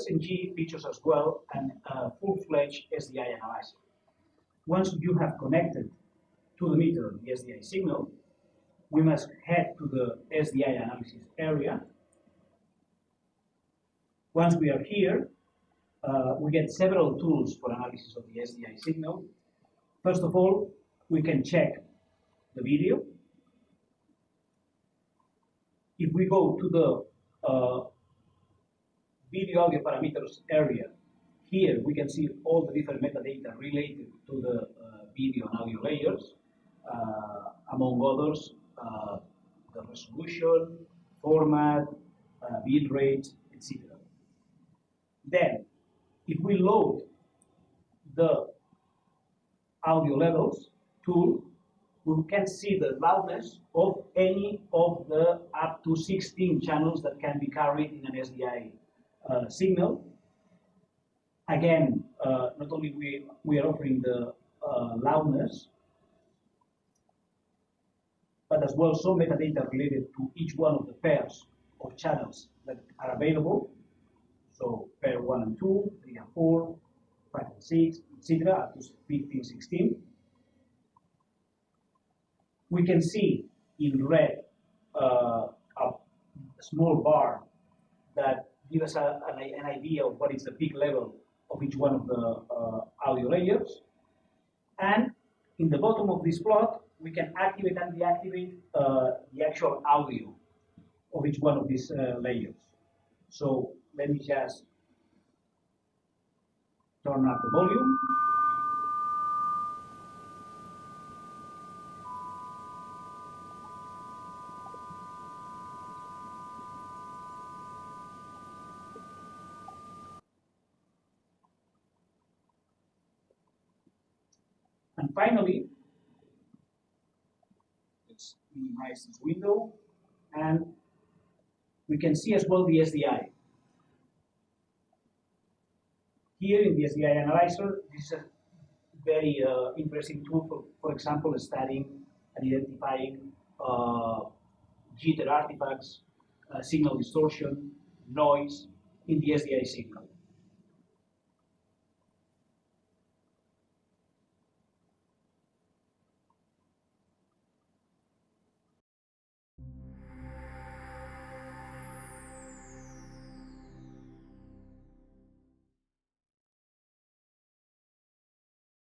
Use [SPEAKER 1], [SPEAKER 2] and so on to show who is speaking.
[SPEAKER 1] ATSC features as well a full-fledged SDI analyzer. Once you have connected to the meter the SDI signal, we must head to the SDI analysis area. Once we are here, we get several tools for analysis of the SDI signal. First of all, we can check the video. If we go to the video audio parameters area, here we can see all the different metadata related to the video and audio layers, among others, the resolution, format, bit rate, etc. Then, if we load the audio levels tool, we can see the loudness of any of the up to 16 channels that can be carried in an SDI signal. Again, not only we are offering the loudness, but as well some metadata related to each one of the pairs of channels that are available. So pair 1 and 2, 3 and 4, 5 and 6, etc., up to 15, 16. We can see in red a small bar that gives us an idea of what is the peak level of each one of the audio layers. And in the bottom of this plot, we can activate and deactivate the actual audio of each one of these layers. So let me just turn up the volume. And finally, let's minimize this window, and we can see as well the SDI. Here in the SDI analyzer, this is a very interesting tool for example, studying and identifying jitter artifacts, signal distortion, noise in the SDI signal.